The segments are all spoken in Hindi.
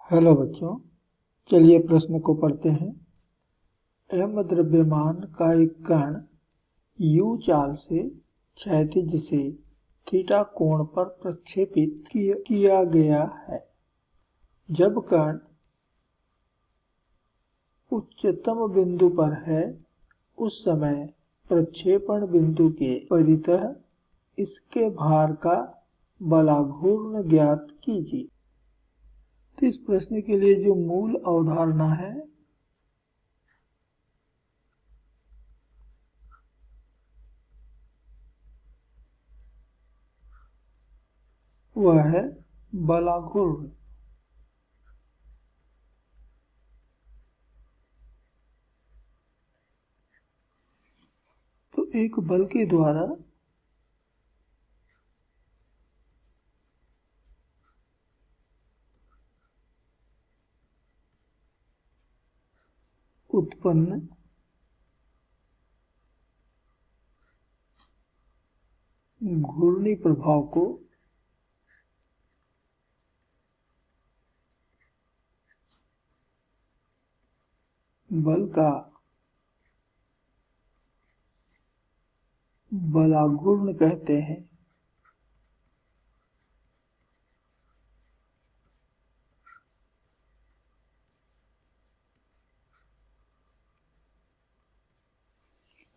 हेलो बच्चों, चलिए प्रश्न को पढ़ते हैं। m द्रव्यमान का एक कण u चाल से क्षैतिज से थीटा कोण पर प्रक्षेपित किया गया है। जब कण उच्चतम बिंदु पर है, उस समय प्रक्षेपण बिंदु के परितः इसके भार का बलाघूर्ण ज्ञात कीजिए। तो इस प्रश्न के लिए जो मूल अवधारणा है वह है बलाघूर्ण। तो एक बल के द्वारा उत्पन्न घूर्णी प्रभाव को बल का बलाघूर्ण कहते हैं।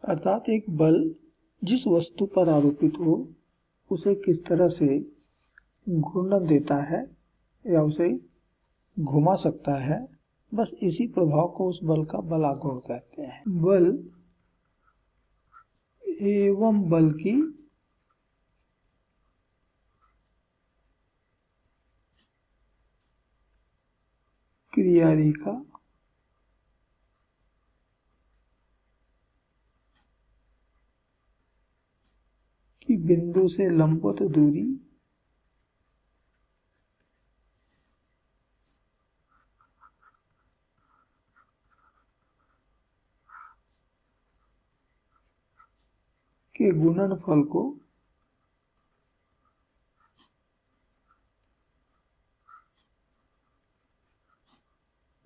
अर्थात एक बल जिस वस्तु पर आरोपित हो उसे किस तरह से घूर्णन देता है या उसे घुमा सकता है, बस इसी प्रभाव को उस बल का बलाघूर्ण कहते हैं। बल एवं बल की क्रिया रेखा की बिंदु से लंबवत दूरी के गुणनफल को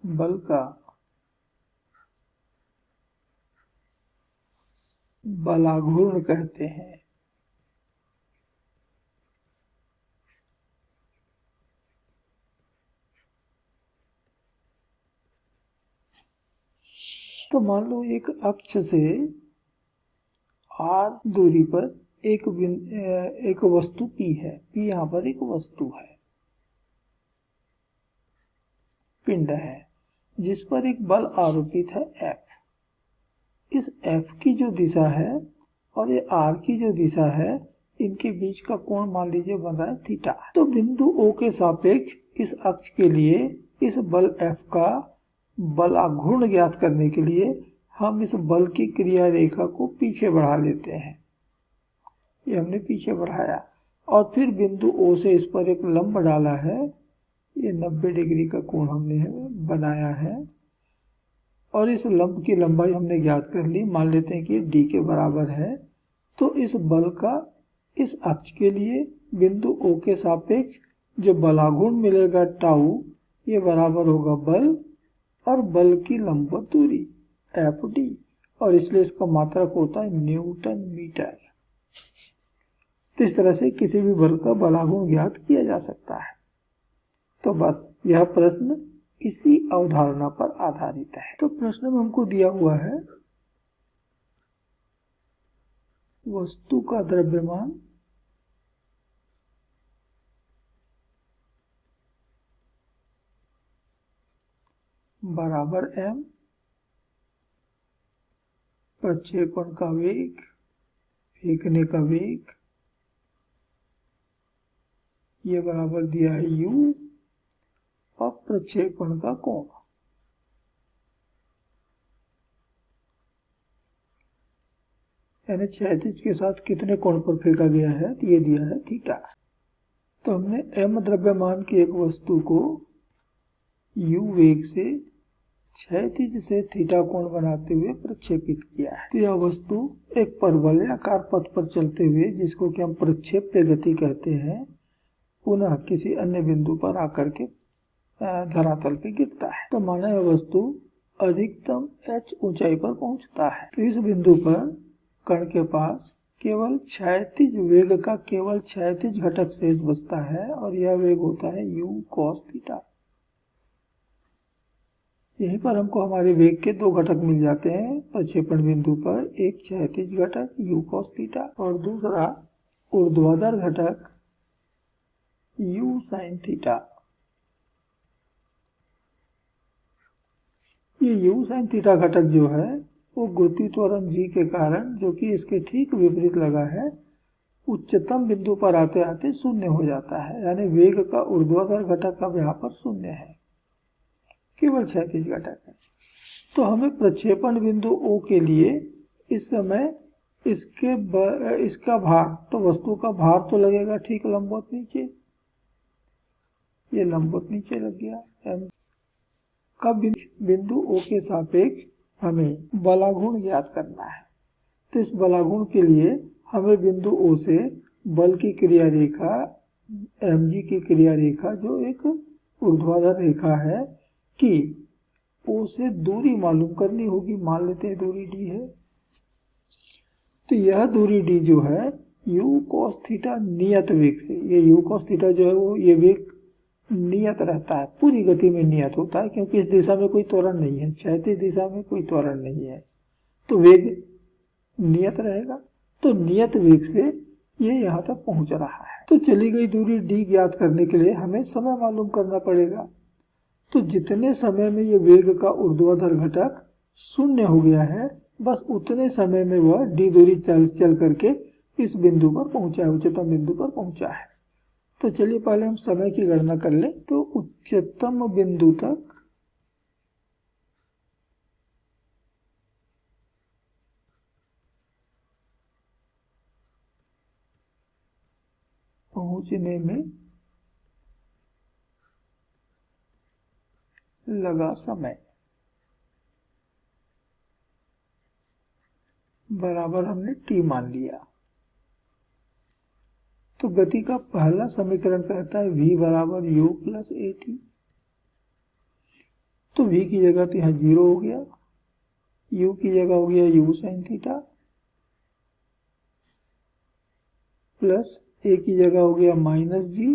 बल का बलाघूर्ण कहते हैं। तो मान लो एक अक्ष से r दूरी पर एक वस्तु P है। P यहाँ पर एक वस्तु है, पिंड है, जिस पर एक बल आरोपित है F। इस F की जो दिशा है और ये R की जो दिशा है, इनके बीच का कोण मान लीजिए बन रहा है थीटा। तो बिंदु O के सापेक्ष इस अक्ष के लिए इस बल F का बलाघूर्ण ज्ञात करने के लिए हम इस बल की क्रिया रेखा को पीछे बढ़ा लेते हैं। ये हमने पीछे बढ़ाया और फिर बिंदु O से इस पर एक लंब डाला है। ये 90 डिग्री का कोण हमने बनाया है और इस लंब की लंबाई हमने ज्ञात कर ली। मान लेते हैं कि d के बराबर है। तो इस बल का इस अक्ष के लिए बिंदु O के सापेक्ष जो बलाघूर्ण मिलेगा टाउ, ये बराबर होगा बल और बल की लंबवत दूरी FD, और इसलिए इसका मात्रक होता है न्यूटन मीटर। तो इस तरह से किसी भी बल का बलाघूर्ण ज्ञात किया जा सकता है। तो बस यह प्रश्न इसी अवधारणा पर आधारित है। तो प्रश्न में हमको दिया हुआ है वस्तु का द्रव्यमान बराबर m, प्रक्षेपण का वेग, फेंकने का वेग, ये बराबर दिया है u, और प्रक्षेपण का कोण। यानी क्षैतिज के साथ कितने कोण पर फेंका गया है, तो ये दिया है थीटा। तो हमने m द्रव्यमान की एक वस्तु को u वेग से क्षैतिज से थीटा कोण बनाते हुए प्रक्षेपित किया है। तो यह वस्तु एक परवलयाकार पथ पर चलते हुए, जिसको कि हम प्रक्षेप्य गति कहते हैं, पुनः किसी अन्य बिंदु पर आकर के धरातल पे गिरता है। तो माना यह वस्तु अधिकतम h ऊंचाई पर पहुंचता है। तो इस बिंदु पर कण के पास केवल क्षैतिज वेग का केवल क्षैतिज घटक शेष बचता है और यह वेग होता है u cos थीटा। यहीं पर हमको हमारे वेग के दो घटक मिल जाते हैं प्रक्षेपण बिंदु पर, एक क्षैतिज घटक u cos थीटा और दूसरा ऊर्ध्वाधर घटक u sin थीटा। ये u sin थीटा घटक जो है वो गुरुत्वीय त्वरण g के कारण, जो कि इसके ठीक विपरीत लगा है, उच्चतम बिंदु पर आते आते शून्य हो जाता है। यानी वेग का ऊर्ध्वाधर घटक अब यहाँ पर शून्य है, केवल क्षैतिज घटक है। तो हमें प्रक्षेपण बिंदु O के लिए इस समय इसका भार, तो वस्तु का भार तो लगेगा ठीक लंबवत नीचे, ये लंबवत नीचे लग गया। कब बिंदु O के सापेक्ष हमें बलाघूर्ण ज्ञात करना है। तो इस बलाघूर्ण के लिए हमें बिंदु O से बल की क्रिया रेखा mg की क्रिया रेखा, जो एक ऊर्ध्वाधर रेखा है, कि O से दूरी मालूम करनी होगी। मान लेते हैं दूरी d है। तो यह दूरी d जो है u cos थीटा नियत वेग से, ये u cos थीटा जो है वो ये वेग नियत रहता है, पूरी गति में नियत होता है, क्योंकि इस दिशा में कोई त्वरण नहीं है, क्षैतिज दिशा में कोई त्वरण नहीं है, तो वेग नियत रहेगा। तो नियत वेग से ये यहाँ तक पहुंच रहा है। तो चली गई दूरी d ज्ञात करने के लिए हमें समय मालूम करना पड़ेगा। तो जितने समय में ये वेग का ऊर्ध्वाधर घटक शून्य हो गया है, बस उतने समय में वह d दूरी चल करके इस बिंदु पर पहुंचा है, उच्चतम बिंदु पर पहुंचा है। तो चलिए पहले हम समय की गणना कर लें। तो उच्चतम बिंदु तक पहुंचने में लगा समय बराबर हमने t मान लिया। तो गति का पहला समीकरण कहता है v बराबर u प्लस at। तो v की जगह तो यहाँ 0 हो गया, u की जगह हो गया u sin theta, plus a की जगह हो गया माइनस जी,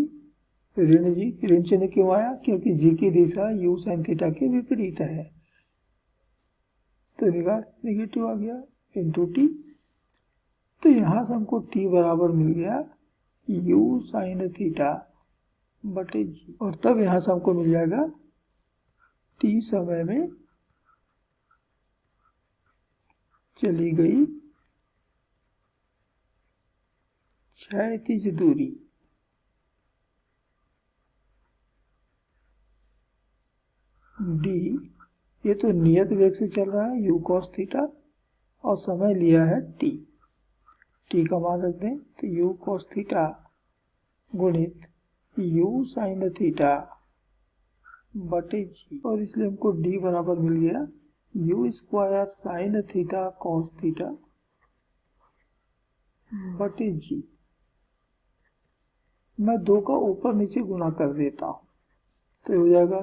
ऋण जी। ऋण चिन्ह क्यों आया? क्योंकि g की दिशा u sin थीटा के विपरीत है, तो निगेटिव आ गया इंटू t। तो यहां से हमको t बराबर मिल गया u sin थीटा बटे g, और तब यहां से हमको मिल जाएगा t समय में चली गई क्षैतिज दूरी d, ये तो नियत वेग से चल रहा है u cos थीटा, और समय लिया है t का मान रख दें, तो u cos थीटा गुणित u sin थीटा बटे g, और इसलिए हमको d बराबर मिल गया u square sin theta cos theta बटे g। मैं 2 का ऊपर नीचे गुणा कर देता हूं, तो हो जाएगा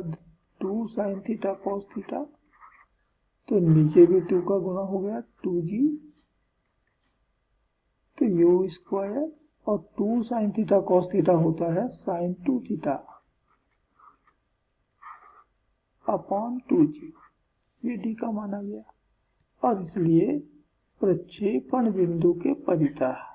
2 sin थीटा cos थीटा, तो नीचे भी 2 का गुणा हो गया 2g, तो u स्क्वायर और 2 sin थीटा cos थीटा होता है sin 2 थीटा अपॉन 2g, ये d का माना गया। और इसलिए प्रक्षेपण बिंदु के परितः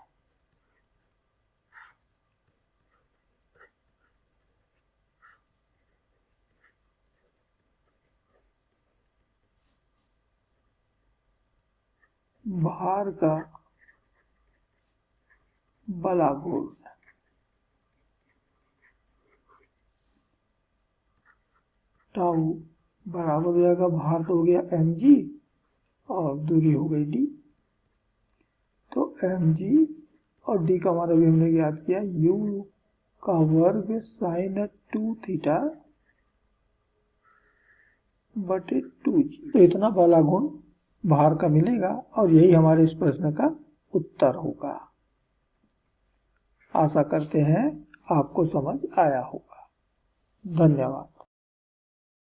भार का बलाघूर्ण टाउ बराबर हो जाएगा, भार तो हो गया mg और दूरी हो गई d, तो mg और d का मान अभी हमने ज्ञात किया u का वर्ग sin 2 थीटा बटे 2g। तो इतना बलाघूर्ण भार का मिलेगा, और यही हमारे इस प्रश्न का उत्तर होगा। आशा करते हैं आपको समझ आया होगा। धन्यवाद।